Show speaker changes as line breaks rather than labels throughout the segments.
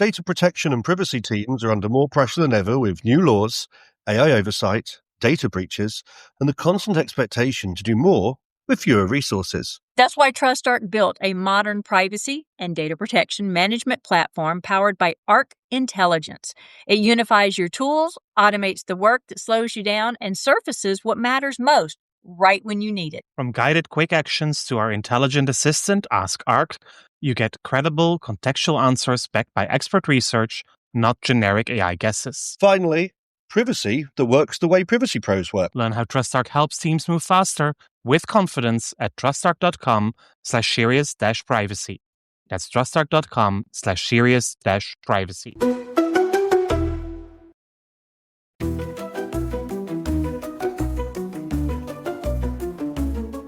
Data protection and privacy teams are under more pressure than ever with new laws, AI oversight, data breaches, and the constant expectation to do more with fewer resources.
That's why TrustArc built a modern privacy and data protection management platform powered by Arc Intelligence. It unifies your tools, automates the work that slows you down, and surfaces what matters most right when you need it.
From guided quick actions to our intelligent assistant, Ask Arc, you get credible, contextual answers backed by expert research, not generic AI guesses.
Finally, privacy that works the way privacy pros work.
Learn how TrustArc helps teams move faster with confidence at trustarc.com/serious-privacy. That's trustarc.com/serious-privacy.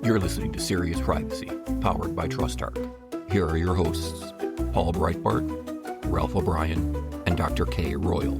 You're listening to Serious Privacy, powered by TrustArc. Here are your hosts, Paul Breitbart, Ralph O'Brien, and Dr. Kay Royal.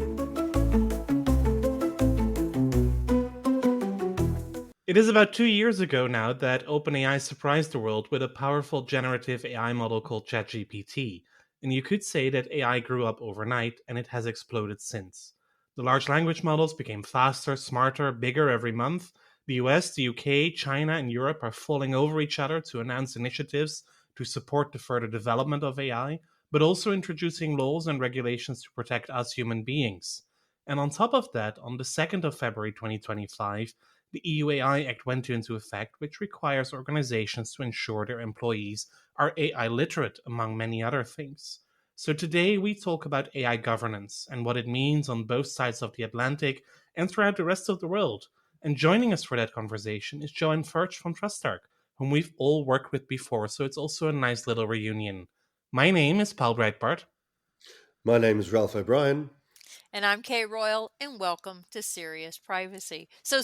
It is about 2 years ago now that OpenAI surprised the world with a powerful generative AI model called ChatGPT. And you could say that AI grew up overnight, and it has exploded since. The large language models became faster, smarter, bigger every month. The US, the UK, China, and Europe are falling over each other to announce initiatives to support the further development of AI, but also introducing laws and regulations to protect us human beings. And on top of that, on the 2nd of February 2025, the EU AI Act went into effect, which requires organizations to ensure their employees are AI literate, among many other things. So today we talk about AI governance and what it means on both sides of the Atlantic and throughout the rest of the world. And joining us for that conversation is Joanne Furtsch from TrustArc, whom we've all worked with before, so it's also a nice little reunion. My name is Paul Breitbart.
My name is Ralph O'Brien.
And I'm Kay Royal, and welcome to Serious Privacy. So,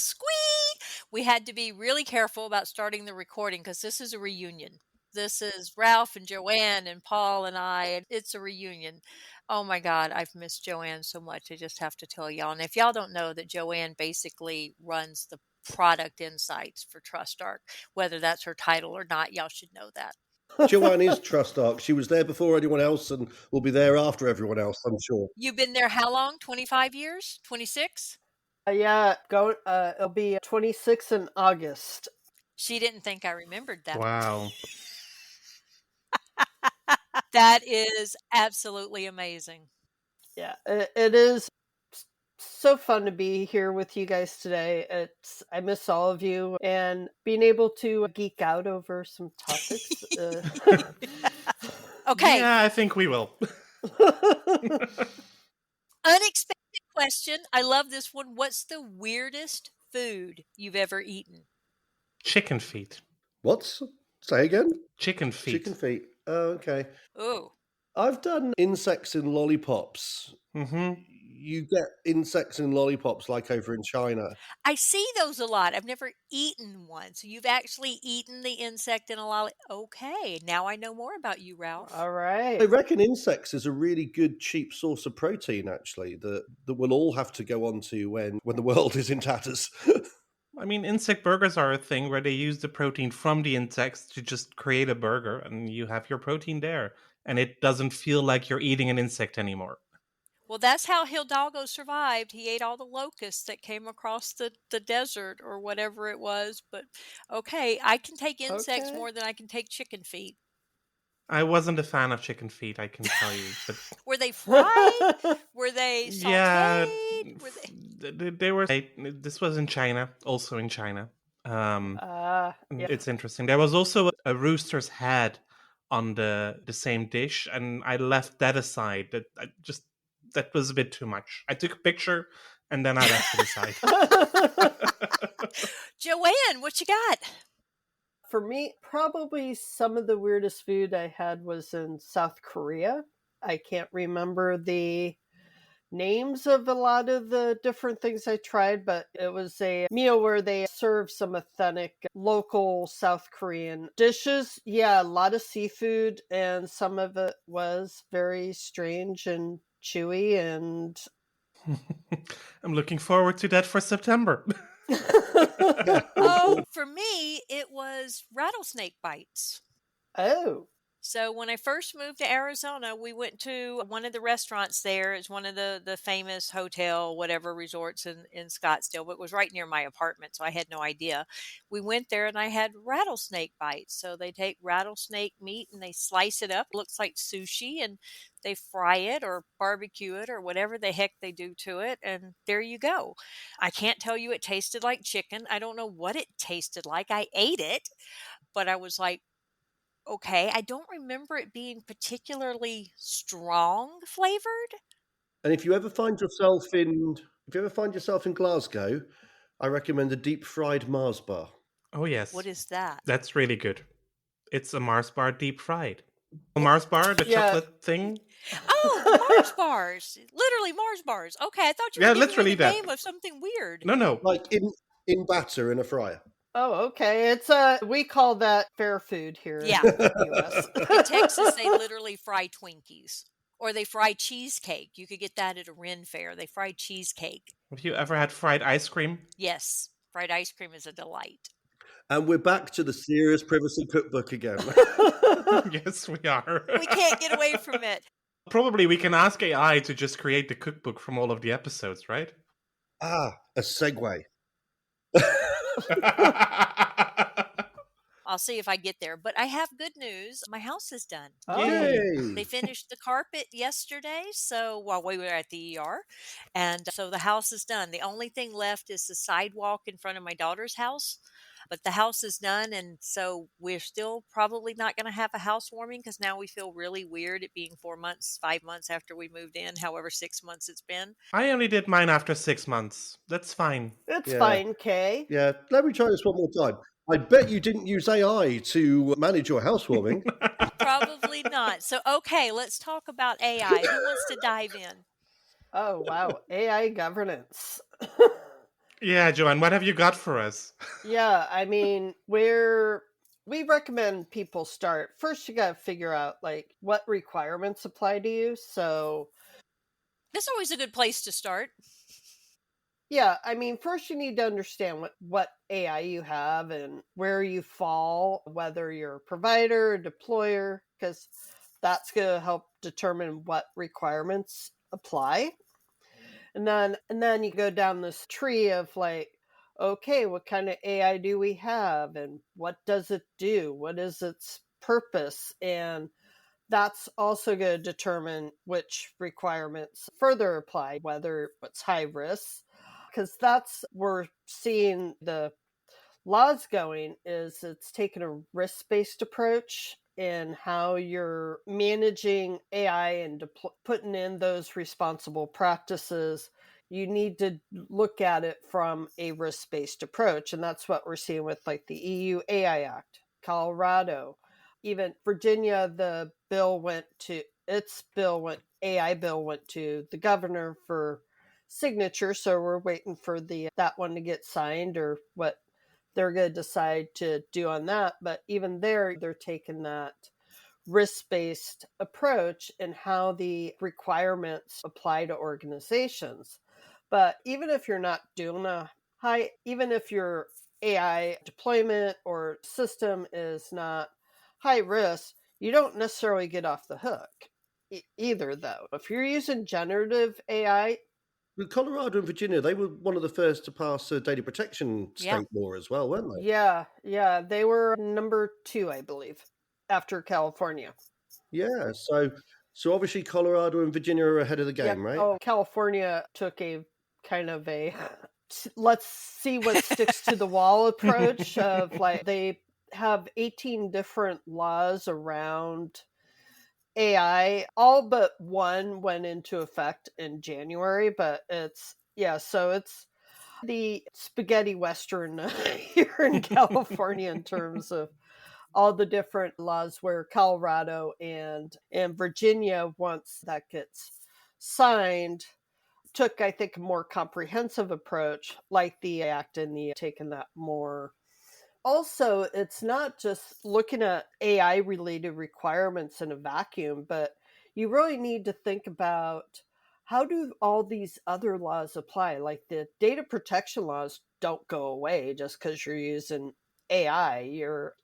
we had to be really careful about starting the recording because this is a reunion. This is Ralph and Joanne and Paul and I, and it's a reunion. Oh my God, I've missed Joanne so much. I just have to tell y'all. And if y'all don't know that Joanne basically runs the product insights for TrustArc, whether that's her title or not, y'all should know that.
Joanne is TrustArc. She was there before anyone else and will be there after everyone else, I'm sure.
You've been there how long? 25 years? 26?
It'll be 26 in August.
She didn't think I remembered that.
Wow.
That is absolutely amazing.
Yeah, it is so fun to be here with you guys today. I miss all of you, and being able to geek out over some topics.
Okay.
Yeah, I think we will.
Unexpected question. I love this one. What's the weirdest food you've ever eaten?
Chicken feet.
What? Say again?
Chicken feet.
Chicken feet. Oh, okay.
Oh.
I've done insects in lollipops.
Mm-hmm.
You get insects in lollipops like over in China.
I see those a lot. I've never eaten one. So you've actually eaten the insect in a lollipop. Okay. Now I know more about you, Ralph.
All right.
I reckon insects is a really good, cheap source of protein, actually, that we'll all have to go on to when the world is in tatters.
I mean, insect burgers are a thing where they use the protein from the insects to just create a burger, and you have your protein there. And it doesn't feel like you're eating an insect anymore.
Well, that's how Hidalgo survived. He ate all the locusts that came across the desert or whatever it was. But okay, I can take insects more than I can take chicken feet.
I wasn't a fan of chicken feet, I can tell you. But
were they fried? Were they sauteed?
Yeah, they were. This was in China, also in China. It's interesting. There was also a rooster's head on the same dish, and I left that aside. That was a bit too much. I took a picture, and then I left it aside.
Joanne, what you got?
For me, probably some of the weirdest food I had was in South Korea. I can't remember the names of a lot of the different things I tried, but it was a meal where they served some authentic local South Korean dishes. Yeah, a lot of seafood, and some of it was very strange and chewy, and
I'm looking forward to that for September.
Oh, for me, it was rattlesnake bites.
Oh.
So when I first moved to Arizona, we went to one of the restaurants there. It's one of the famous hotel, whatever resorts in Scottsdale, but it was right near my apartment, so I had no idea. We went there and I had rattlesnake bites. So they take rattlesnake meat and they slice it up. It looks like sushi and they fry it or barbecue it or whatever the heck they do to it. And there you go. I can't tell you it tasted like chicken. I don't know what it tasted like. I ate it, but I was like, okay, I don't remember it being particularly strong flavored.
And if you ever find yourself in Glasgow, I recommend a deep fried Mars bar.
Oh, yes.
What is that?
That's really good. It's a Mars bar deep fried. Mars bar, the
Yeah.
chocolate thing.
Oh, the Mars bars. Literally Mars bars. Okay, I thought you were
Yeah,
giving me
literally
the
that.
name of something weird.
No.
Like in batter in a fryer.
Oh, okay. It's we call that fair food here
Yeah.
in the US.
In Texas, they literally fry Twinkies. Or they fry cheesecake. You could get that at a Ren fair. They fry cheesecake.
Have you ever had fried ice cream?
Yes, fried ice cream is a delight.
And we're back to the Serious Privacy Cookbook again.
Yes, we are.
We can't get away from it.
Probably we can ask AI to just create the cookbook from all of the episodes, right?
A segue.
I'll see if I get there. But I have good news. My house is done.
Oh.
Yay!
They finished the carpet yesterday, so while we were at the ER, and so the house is done. The only thing left is the sidewalk in front of my daughter's house, but the house is done, and so we're still probably not going to have a housewarming because now we feel really weird it being 4 months, 5 months after we moved in, however 6 months it's been.
I only did mine after 6 months. That's fine.
It's
Yeah.
fine, Kay.
Yeah, let me try this one more time. I bet you didn't use AI to manage your housewarming.
Probably not. So, okay, let's talk about AI. Who wants to dive in?
Oh, wow. AI governance.
Yeah, Joanne, what have you got for us?
Yeah, I mean, we recommend people start. First, you got to figure out like what requirements apply to you. So,
That's always a good place to start.
yeah, I mean, first you need to understand what AI you have and where you fall, whether you're a provider or deployer, because that's going to help determine what requirements apply. And then you go down this tree of like, okay, what kind of AI do we have and what does it do? What is its purpose? And that's also going to determine which requirements further apply, whether it's high risk, because that's we're seeing the laws going is it's taking a risk-based approach in how you're managing AI and putting in those responsible practices. You need to look at it from a risk-based approach, and that's what we're seeing with like the EU AI Act, Colorado, even Virginia. The AI bill went to the governor for signature, so we're waiting for that one to get signed or what they're going to decide to do on that. But even there, they're taking that risk-based approach and how the requirements apply to organizations. But even if you're not doing even if your AI deployment or system is not high risk, you don't necessarily get off the hook either, though. If you're using generative AI,
Colorado and Virginia, they were one of the first to pass a data protection
Yeah.
state law as well, weren't they?
yeah, they were number 2, I believe, after California.
Yeah, so obviously Colorado and Virginia are ahead of the game, right?
Oh, California took a kind of a let's see what sticks to the wall approach of like they have 18 different laws around AI. All but one went into effect in January, but so it's the spaghetti western here in California in terms of all the different laws, where Colorado and Virginia, once that gets signed, took, I think, a more comprehensive approach, like the act and the taking that more. Also, it's not just looking at AI related requirements in a vacuum, but you really need to think about how do all these other laws apply? Like the data protection laws don't go away just because you're using AI,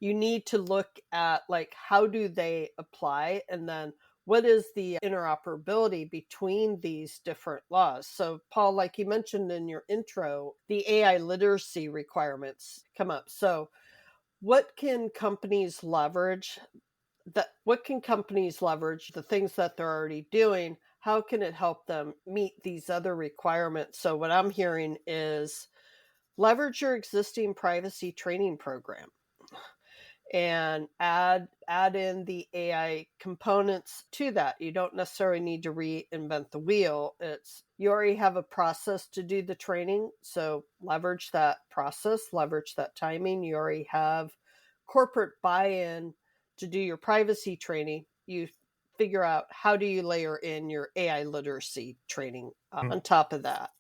you need to look at like how do they apply, and then what is the interoperability between these different laws. So Paul, like you mentioned in your intro, the AI literacy requirements come up. So what can companies leverage the things that they're already doing? How can it help them meet these other requirements? So what I'm hearing is leverage your existing privacy training program and add in the AI components to that. You don't necessarily need to reinvent the wheel. You already have a process to do the training, so leverage that process, leverage that timing. You already have corporate buy-in to do your privacy training. You figure out how do you layer in your AI literacy training on top of that.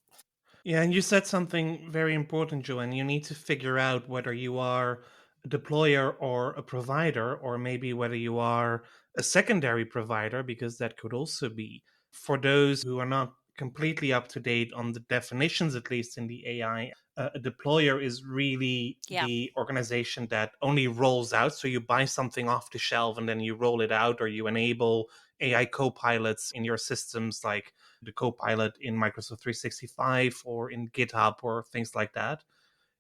Yeah, and you said something very important, Joanne. You need to figure out whether you are a deployer or a provider, or maybe whether you are a secondary provider, because that could also be. For those who are not completely up to date on the definitions, at least in the AI, a deployer is really the organization that only rolls out. So you buy something off the shelf and then you roll it out, or you enable AI co-pilots in your systems, like the Copilot in Microsoft 365 or in GitHub or things like that.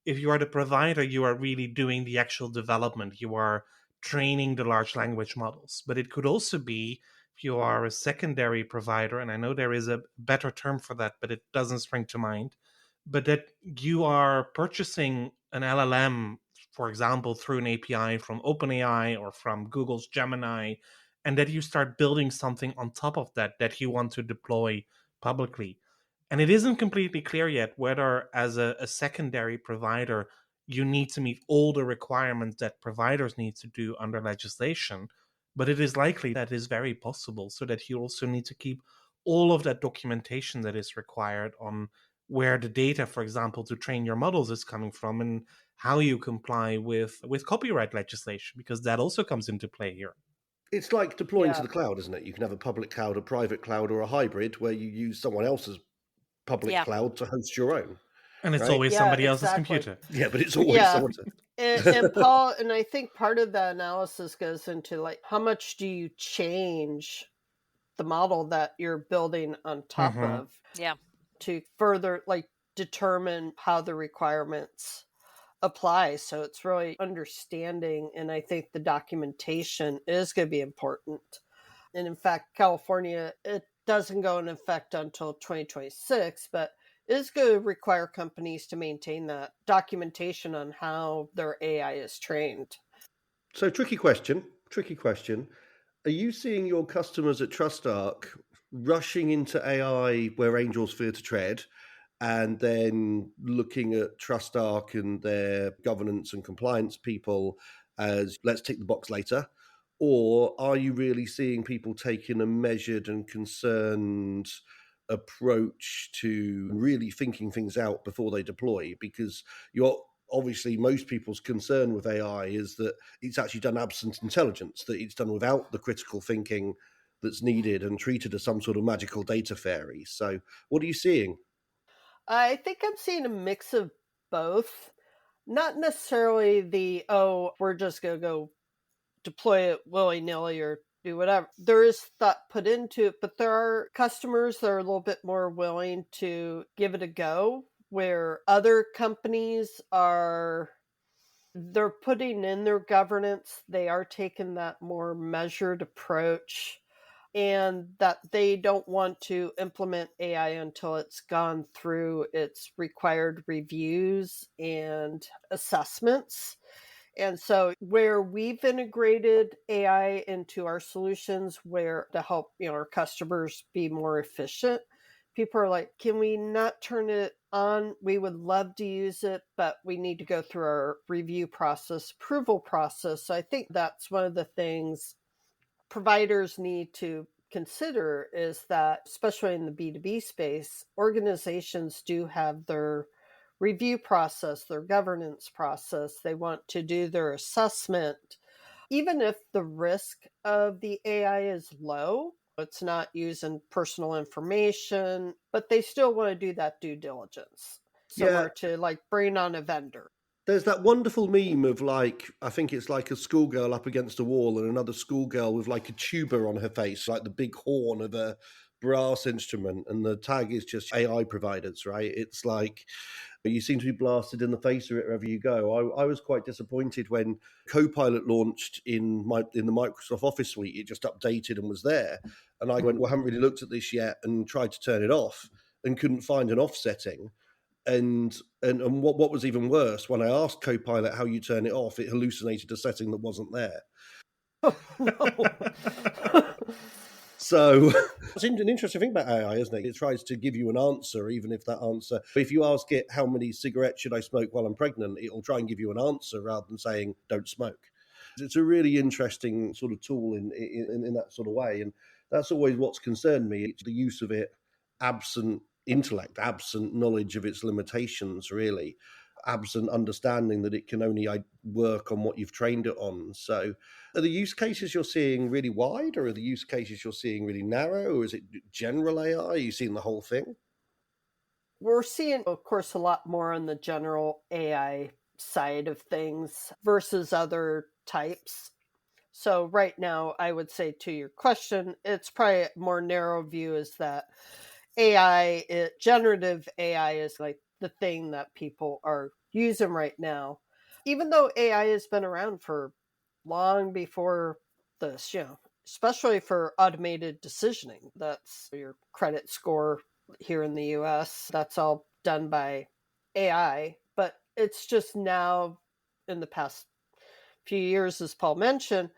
If you are the provider, you are really doing the actual development. You are training the large language models. But it could also be if you are a secondary provider, and I know there is a better term for that, but it doesn't spring to mind, but that you are purchasing an LLM, for example, through an API from OpenAI or from Google's Gemini, and that you start building something on top of that that you want to deploy publicly. And it isn't completely clear yet whether, as a secondary provider, you need to meet all the requirements that providers need to do under legislation. But it is likely that is very possible, so that you also need to keep all of that documentation that is required on where the data, for example, to train your models is coming from, and how you comply with copyright legislation, because that also comes into play here.
It's like deploying to the cloud, isn't it? You can have a public cloud, a private cloud, or a hybrid where you use someone else's public cloud to host your own.
And it's
right?
always somebody else's
exactly.
computer.
Yeah, but it's always someone.
And Paul, and I think part of the analysis goes into like how much do you change the model that you're building on top of to further like determine how the requirements apply. So it's really understanding, and I think the documentation is going to be important. And in fact, California, it doesn't go in effect until 2026, but it is going to require companies to maintain that documentation on how their AI is trained.
So tricky question. Are you seeing your customers at TrustArc rushing into AI where angels fear to tread, and then looking at TrustArc and their governance and compliance people as let's tick the box later? Or are you really seeing people taking a measured and concerned approach to really thinking things out before they deploy? Because you're obviously, most people's concern with AI is that it's actually done absent intelligence, that it's done without the critical thinking that's needed and treated as some sort of magical data fairy. So what are you seeing?
I think I'm seeing a mix of both. Not necessarily we're just going to go deploy it willy-nilly or do whatever. There is thought put into it, but there are customers that are a little bit more willing to give it a go, where other companies they're putting in their governance. They are taking that more measured approach, and that they don't want to implement AI until it's gone through its required reviews and assessments. And so where we've integrated AI into our solutions where to help, our customers be more efficient, people are like, can we not turn it on? We would love to use it, but we need to go through our review process, approval process. So I think that's one of the things providers need to consider, is that, especially in the B2B space, organizations do have their review process, their governance process. They want to do their assessment. Even if the risk of the AI is low, it's not using personal information, but they still want to do that due diligence. Similar to like bring on a vendor.
There's that wonderful meme of like, I think it's like a schoolgirl up against a wall and another schoolgirl with like a tuba on her face, like the big horn of a brass instrument. And the tag is just AI providers, right? It's like, you seem to be blasted in the face of it wherever you go. I was quite disappointed when Copilot launched in the Microsoft Office suite. It just updated and was there. And I went, well, I haven't really looked at this yet, and tried to turn it off and couldn't find an off setting. And what was even worse, when I asked Copilot how you turn it off, it hallucinated a setting that wasn't there.
Oh, no.
So it's an interesting thing about AI, isn't it? It tries to give you an answer, even if that answer, if you ask it how many cigarettes should I smoke while I'm pregnant, it'll try and give you an answer rather than saying don't smoke. It's a really interesting sort of tool in that sort of way. And that's always what's concerned me. It's the use of it absent intellect, absent knowledge of its limitations, really, absent understanding that it can only work on what you've trained it on. So are the use cases you're seeing really wide, or are the use cases you're seeing really narrow, or is it general AI? Are you seeing the whole thing?
We're seeing, of course, a lot more on the general AI side of things versus other types. So right now, I would say to your question, it's probably a more narrow view is that generative AI is like the thing that people are using right now. Even though AI has been around for long before this, especially for automated decisioning. That's your credit score here in the US. That's all done by AI. But it's just now, in the past few years, as Paul mentioned,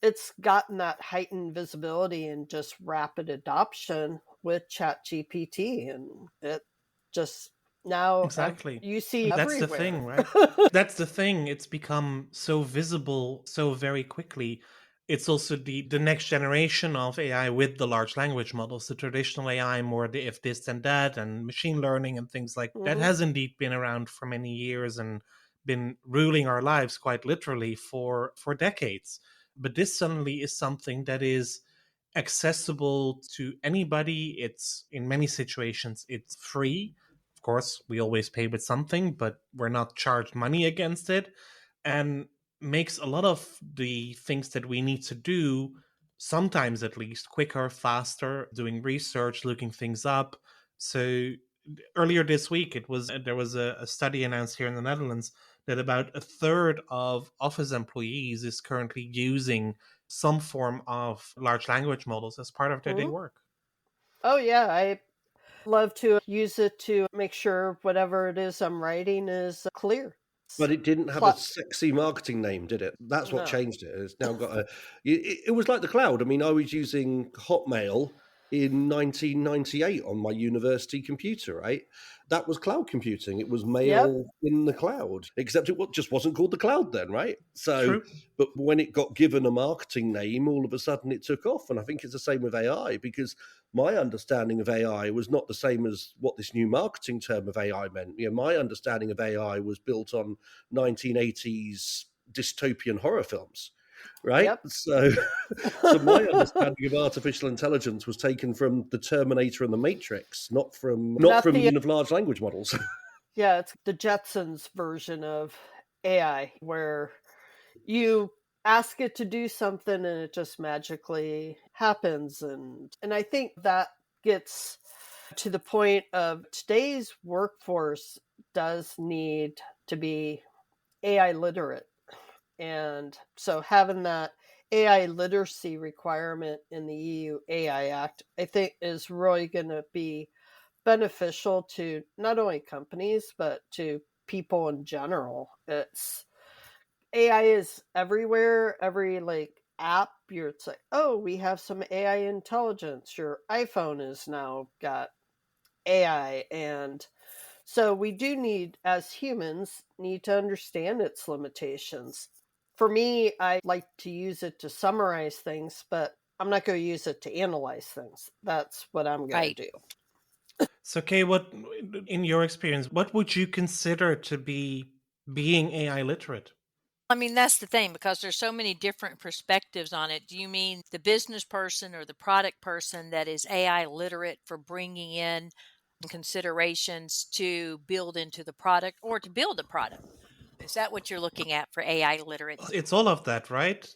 it's gotten that heightened visibility and just rapid adoption with ChatGPT, and it just now
Exactly.
you see
That's
everywhere.
the thing, right? That's the thing. It's become so visible so very quickly. It's also the next generation of AI with the large language models, the traditional AI, more the if this and that, and machine learning and things like that has indeed been around for many years and been ruling our lives quite literally for decades. But this suddenly is something that is accessible to anybody. It's in many situations it's free. Of course, we always pay with something, but we're not charged money against it, and makes a lot of the things that we need to do, sometimes at least, quicker, faster, doing research, looking things up. So earlier this week, there was a study announced here in the Netherlands that about a third of office employees is currently using some form of large language models as part of their day work.
Oh, yeah. I love to use it to make sure whatever it is I'm writing is clear.
But it didn't have a sexy marketing name, did it? That's what changed it. It's now got a. It was like the cloud. I mean, I was using Hotmail in 1998 on my university computer, right? That was cloud computing. It was mail in the cloud, except it just wasn't called the cloud then, right? So,
True.
but when it got given a marketing name, all of a sudden it took off. And I think it's the same with AI, because my understanding of AI was not the same as what this new marketing term of AI meant. My understanding of AI was built on 1980s dystopian horror films, right?
Yep.
So my understanding of artificial intelligence was taken from the Terminator and the Matrix, not from of large language models.
Yeah, it's the Jetsons version of AI, where you ask it to do something and it just magically happens. And I think that gets to the point of today's workforce does need to be AI literate. And so having that AI literacy requirement in the EU AI Act, I think, is really going to be beneficial to not only companies, but to people in general. AI is everywhere. Every app, it's like, oh, we have some AI intelligence. Your iPhone is now got AI, and so we do need, as humans, need to understand its limitations. For me, I like to use it to summarize things, but I'm not going to use it to analyze things. That's what I'm going to do.
So, Kay, what, in your experience, what would you consider to be being AI literate?
I mean, that's the thing, because there's so many different perspectives on it. Do you mean the business person or the product person that is AI literate for bringing in considerations to build into the product or to build a product? Is that what you're looking at for AI literacy?
It's all of that, right?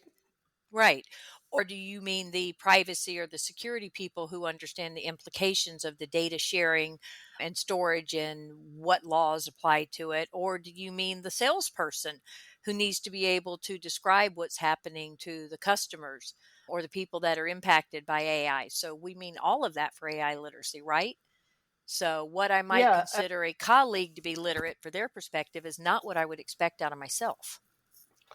Right. Or do you mean the privacy or the security people who understand the implications of the data sharing and storage and what laws apply to it? Or do you mean the salesperson who needs to be able to describe what's happening to the customers or the people that are impacted by AI? So we mean all of that for AI literacy, right? So what I might
Yeah,
consider a colleague to be literate for their perspective is not what I would expect out of myself.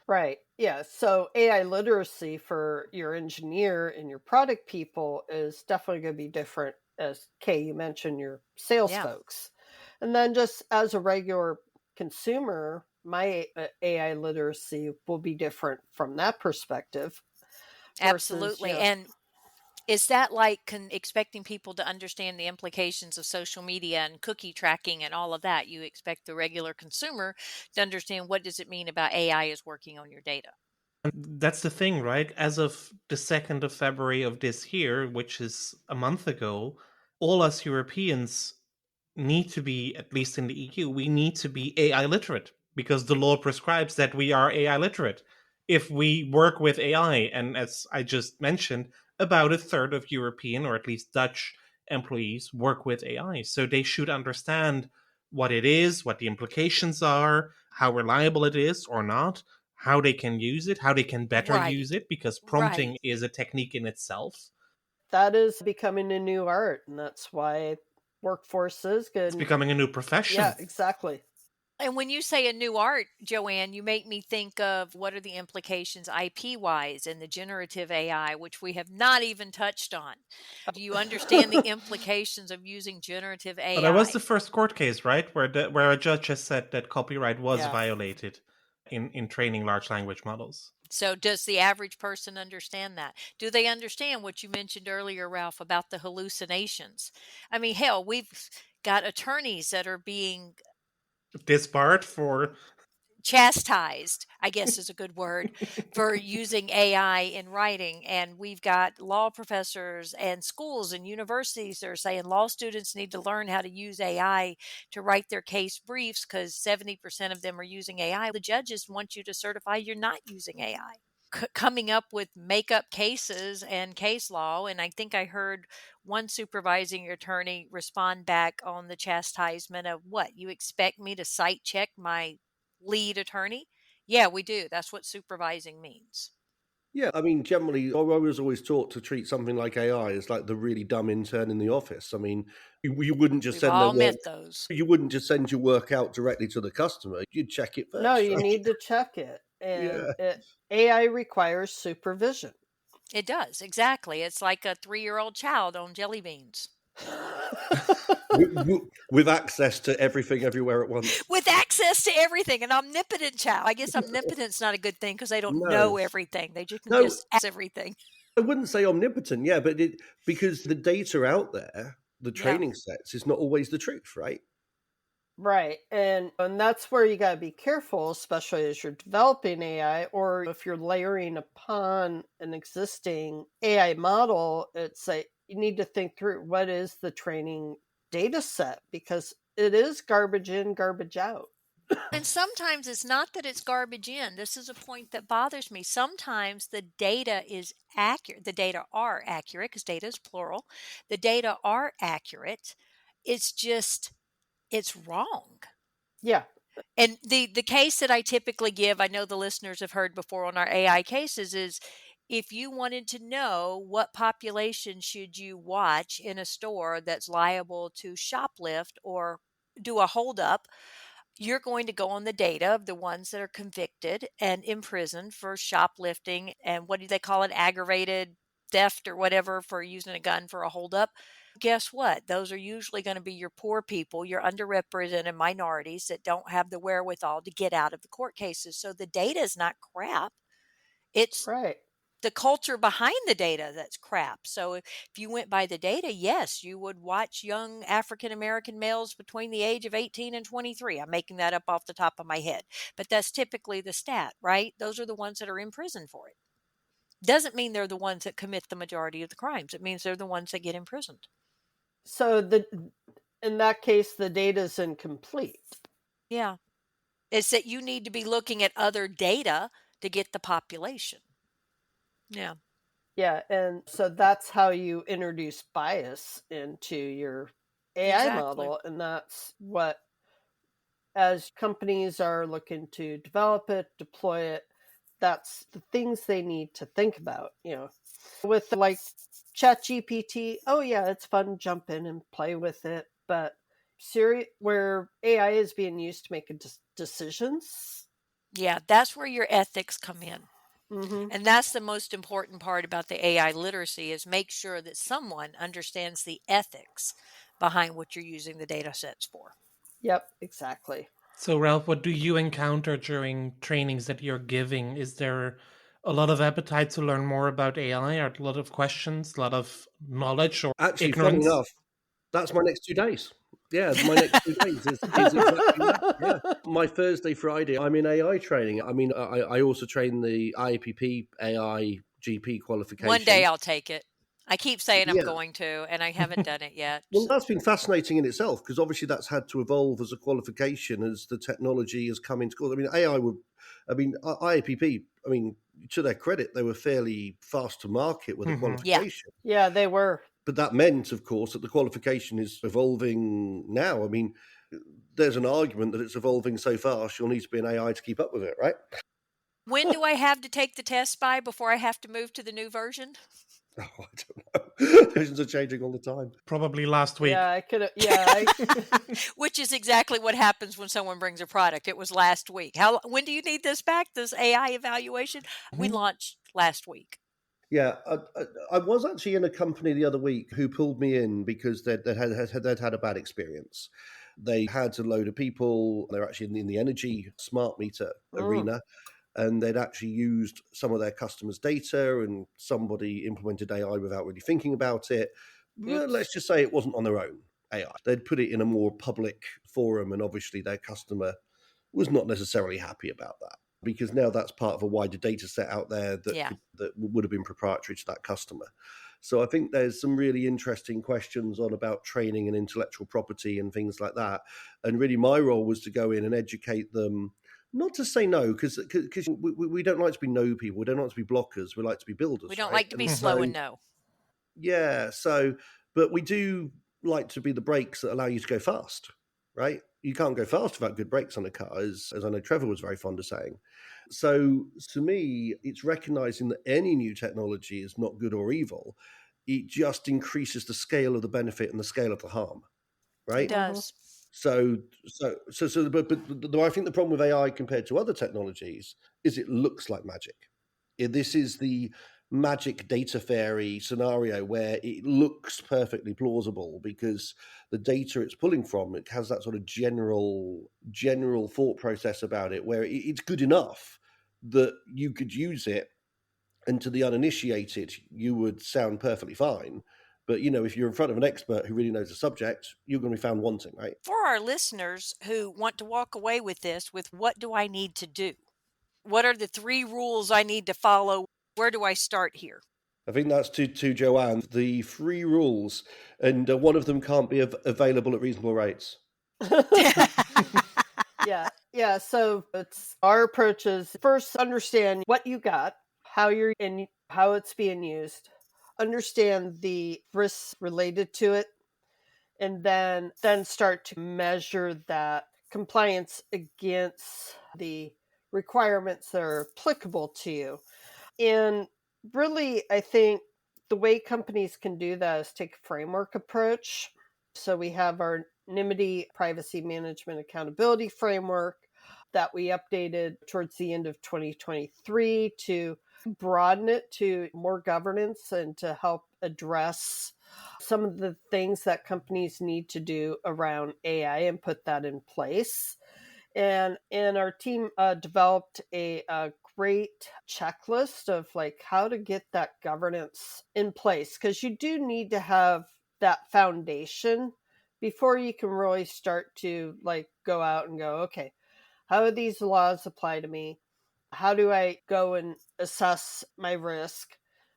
right. Yeah. So AI literacy for your engineer and your product people is definitely going to be different, as Kay, you mentioned, your sales
Yeah,
folks. And then just as a regular consumer, my AI literacy will be different from that perspective versus,
absolutely. And is that like expecting people to understand the implications of social media and cookie tracking and all of that? You expect the regular consumer to understand what does it mean about AI is working on your data.
And that's the thing, right? As of the 2nd of February of this year, which is a month ago, all us Europeans need to be, at least in the EU, we need to be AI literate because the law prescribes that we are AI literate. If we work with AI, and as I just mentioned, about a third of European or at least Dutch employees work with AI. So they should understand what it is, what the implications are, how reliable it is or not, how they can use it, how they can better use
Right,
it, because
right.
prompting is a technique in itself.
that is becoming a new art. And that's why workforce is
It's
good.
becoming a new
Yeah,
profession.
exactly.
And when you say a new art, Joanne, you make me think of what are the implications IP wise in the generative AI, which we have not even touched on. Do you understand the implications of using generative
But that was
AI?
the first court case, right, where a judge has said that copyright was
Yeah.
violated in training large language models.
So, does the average person understand that? Do they understand what you mentioned earlier, Ralph, about the hallucinations? I mean, hell, we've got attorneys that are being
Disbarred for
chastised, I guess is a good word, for using AI in writing. And we've got law professors and schools and universities that are saying law students need to learn how to use AI to write their case briefs because 70% of them are using AI. The judges want you to certify you're not using AI. Coming up with make-up cases and case law. And I think I heard one supervising attorney respond back on the chastisement of what you expect me to cite check my lead attorney. Yeah, we do. That's what supervising means.
Yeah, I mean, generally, I was always taught to treat something like AI as like the really dumb intern in the office. I mean, you wouldn't just
We've
send their
all
work,
met those.
you wouldn't just send your work out directly to the customer. You'd check it
No,
first,
you
right?
need to check it. And
Yeah.
AI requires supervision.
It does, exactly. It's like a 3-year-old child on jelly beans.
With access to everything everywhere at once.
With access to everything, an omnipotent child. I guess omnipotent's not a good thing because they don't
No,
know everything. They just can
no,
just access everything.
I wouldn't say omnipotent. Yeah, but because the data out there, the
Yeah.
training sets, is not always the truth, right?
Right. And that's where you got to be careful, especially as you're developing AI or if you're layering upon an existing AI model, it's like you need to think through what is the training data set because it is garbage in, garbage out.
And sometimes it's not that it's garbage in. This is a point that bothers me. Sometimes the data is accurate. The data are accurate because data is plural. The data are accurate. It's just, it's wrong.
Yeah.
And the case that I typically give, I know the listeners have heard before on our AI cases, is if you wanted to know what population should you watch in a store that's liable to shoplift or do a holdup, you're going to go on the data of the ones that are convicted and imprisoned for shoplifting and what do they call it, aggravated theft or whatever for using a gun for a holdup. Guess what? Those are usually going to be your poor people, your underrepresented minorities that don't have the wherewithal to get out of the court cases. So the data is not crap. It's
Right.
the culture behind the data that's crap. So if you went by the data, yes, you would watch young African American males between the age of 18 and 23. I'm making that up off the top of my head, but that's typically the stat, right? Those are the ones that are in prison for it. Doesn't mean they're the ones that commit the majority of the crimes. It means they're the ones that get imprisoned.
So the in that case the data is incomplete.
Yeah. It's that you need to be looking at other data to get the population. Yeah.
Yeah, and so that's how you introduce bias into your AI
Exactly.
model. And that's what, as companies are looking to develop it, deploy it, that's the things they need to think about. With like ChatGPT, oh yeah, it's fun, jump in and play with it. But where AI is being used to make decisions.
Yeah, that's where your ethics come in.
Mm-hmm.
And that's the most important part about the AI literacy is make sure that someone understands the ethics behind what you're using the data sets for.
Yep, exactly.
So, Ralph, what do you encounter during trainings that you're giving? Is there a lot of appetite to learn more about AI? Are a lot of questions, a lot of knowledge or
Actually, funny
ignorance?
enough, that's my next 2 days. Yeah, my next 2 days is exactly that, yeah. My Thursday, Friday, I'm in AI training. I mean, I also train the IAPP AI GP
One day
qualification.
I'll take it. I keep saying I'm
Yeah.
going to, and I haven't done it yet.
Well, that's been fascinating in itself because obviously that's had to evolve as a qualification as the technology has come into course. I mean, IAPP, I mean, to their credit, they were fairly fast to market with a
Mhm.
Yeah.
qualification.
Yeah, they were.
But that meant, of course, that the qualification is evolving now. I mean, there's an argument that it's evolving so fast, you'll need to be an AI to keep up with it, right?
When do I have to take the test by before I have to move to the new version?
Oh, I don't know. Versions are changing all the time.
Probably last week.
Yeah, I could. Yeah,
Which is exactly what happens when someone brings a product. It was last week. When do you need this back? This AI evaluation? We
Mhm.
launched last week.
Yeah, I was actually in a company the other week who pulled me in because they'd had a bad experience. They had a load of people. They're actually in the energy smart meter
Mm.
arena, and they'd actually used some of their customers' data, and somebody implemented AI without really thinking about it. Well,
Oops.
let's just say it wasn't on their own AI. They'd put it in a more public forum, and obviously their customer was not necessarily happy about that because now that's part of a wider data set out there
Yeah.
that would have been proprietary to that customer. So I think there's some really interesting questions on about training and intellectual property and things like that. And really, my role was to go in and educate them. Not to say no, because we don't like to be no people. We don't like to be blockers. We like to be builders,
We don't
right?
like to be
And
slow
so
and no.
yeah, so but we do like to be the brakes that allow you to go fast, right? You can't go fast without good brakes on a car, as I know Trevor was very fond of saying. So to me, it's recognizing that any new technology is not good or evil. It just increases the scale of the benefit and the scale of the harm,
It
right?
does.
But I think the problem with AI compared to other technologies is it looks like magic. This is the magic data fairy scenario where it looks perfectly plausible because the data it's pulling from, it has that sort of general thought process about it where it's good enough that you could use it, and to the uninitiated you would sound perfectly fine. But if you're in front of an expert who really knows the subject, you're going to be found wanting, right?
For our listeners who want to walk away with this, with what do I need to do? What are the 3 rules I need to follow? Where do I start here?
I think that's to Joanne. The 3 rules, and one of them can't be available at reasonable rates.
yeah. So it's our approach is first understand what you got, how you're in, how it's being used, understand the risks related to it, and then start to measure that compliance against the requirements that are applicable to you. And really, I think the way companies can do that is take a framework approach. So we have our NIMITY Privacy Management Accountability Framework that we updated towards the end of 2023 to broaden it to more governance and to help address some of the things that companies need to do around AI and put that in place. And our team developed a great checklist of like how to get that governance in place, because you do need to have that foundation before you can really start to like go out and go, okay, how do these laws apply to me? How do I go and assess my risk?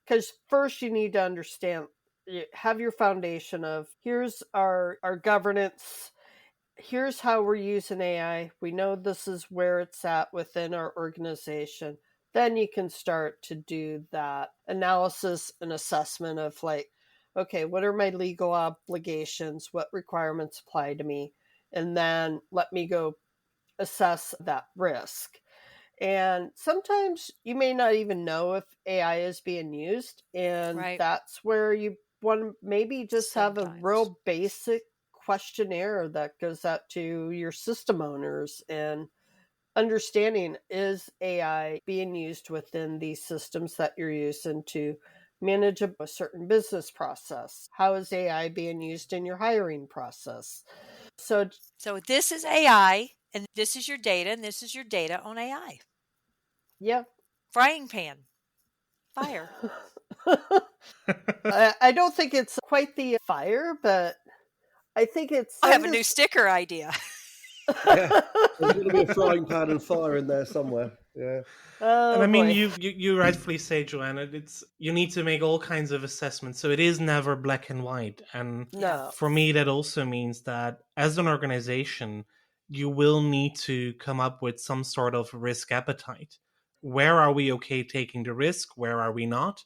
Because first you need to understand, have your foundation of here's our governance, here's how we're using AI. We know this is where it's at within our organization. Then you can start to do that analysis and assessment of like, okay, what are my legal obligations? What requirements apply to me? And then let me go assess that risk. And sometimes you may not even know if AI is being used. And
Right.
that's where you want to maybe just have a
Sometimes.
real basic questionnaire that goes out to your system owners and understanding, is AI being used within these systems that you're using to manage a certain business process? How is AI being used in your hiring process? So
this is AI, and this is your data, and this is your data on AI.
yeah.
Frying pan. Fire.
I don't think it's quite the fire, but I think it's...
I have a new sticker idea.
Yeah. There's going to be a frying pan and fire in there somewhere. Yeah.
Oh,
And I mean,
boy.
you rightfully say, Joanna, it's you need to make all kinds of assessments, so it is never black and white. And
No.
for me, that also means that as an organization, you will need to come up with some sort of risk appetite. Where are we okay taking the risk? Where are we not?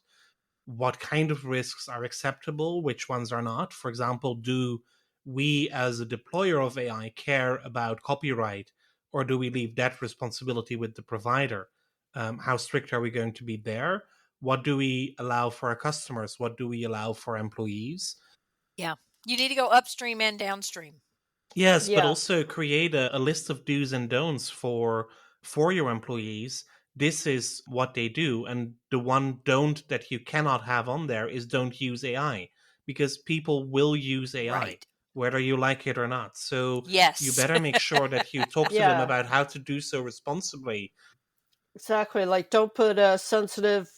What kind of risks are acceptable? Which ones are not? For example, do we as a deployer of AI care about copyright, or do we leave that responsibility with the provider? How strict are we going to be there? What do we allow for our customers? What do we allow for employees?
Yeah. You need to go upstream and downstream.
Yes, but
Yeah.
also create a list of do's and don'ts for your employees. This is what they do, and the one don't that you cannot have on there is don't use AI, because people will use AI.
Right.
Whether you like it or not. So
Yes.
you better make sure that you talk to them
Yeah.
about how to do so responsibly.
Exactly. Like, don't put sensitive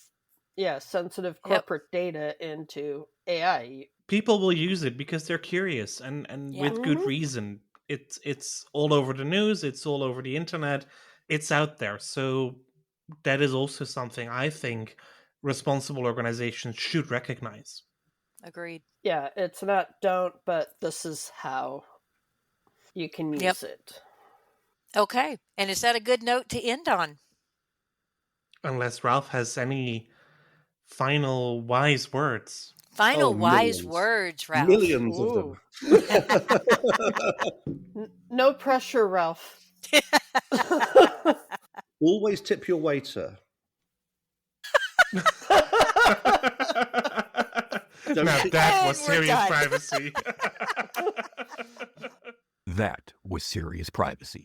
corporate data into AI.
People will use it because they're curious, and
Yeah.
with good
Mhm.
reason. It's all over the news, it's all over the internet, it's out there. So that is also something I think responsible organizations should recognize.
Agreed.
Yeah, it's not don't, but this is how you can
Yep.
use it.
Okay. And is that a good note to end on?
Unless Ralph has any final wise words.
Final
Oh,
wise
millions.
words, Ralph.
Millions of
Ooh.
them.
No pressure, Ralph.
Always tip your waiter.
Now
tip-
that was
And we're
serious
done.
privacy.
That was Serious Privacy.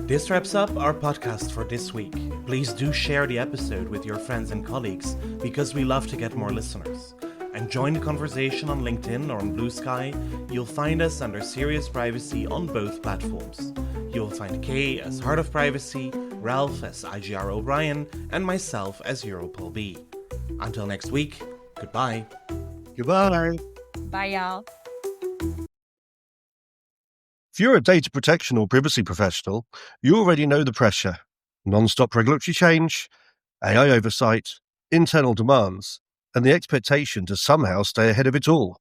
This wraps up our podcast for this week. Please do share the episode with your friends and colleagues, because we love to get more listeners. And join the conversation on LinkedIn or on Blue Sky. You'll find us under Serious Privacy on both platforms. You'll find Kay as Heart of Privacy, Ralph as IGR O'Brien, and myself as Europol B. Until next week, goodbye.
Goodbye.
Bye, y'all.
If you're a data protection or privacy professional, you already know the pressure. Non-stop regulatory change, AI oversight, internal demands, and the expectation to somehow stay ahead of it all.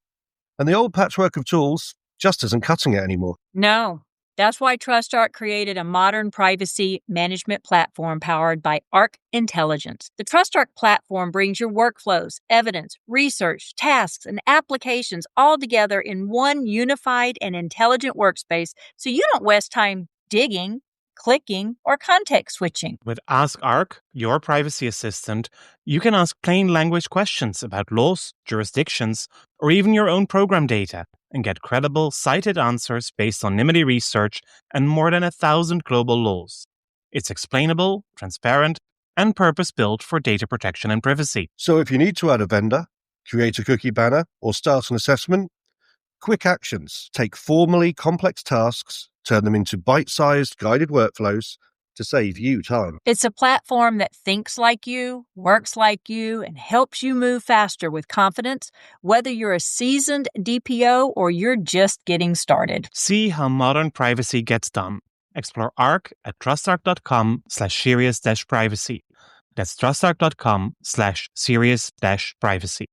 And the old patchwork of tools just isn't cutting it anymore.
No. That's why TrustArc created a modern privacy management platform powered by Arc Intelligence. The TrustArc platform brings your workflows, evidence, research, tasks, and applications all together in one unified and intelligent workspace, so you don't waste time digging, clicking, or context switching.
With Ask Arc, your privacy assistant, you can ask plain language questions about laws, jurisdictions, or even your own program data, and get credible, cited answers based on NIMBY research and more than 1,000 global laws. It's explainable, transparent, and purpose-built for data protection and privacy.
So if you need to add a vendor, create a cookie banner, or start an assessment, quick actions take formally complex tasks, turn them into bite-sized guided workflows to save you time.
It's a platform that thinks like you, works like you, and helps you move faster with confidence, whether you're a seasoned DPO or you're just getting started.
See how modern privacy gets done. Explore Arc at trustarc.com/serious-privacy. That's trustarc.com/serious-privacy.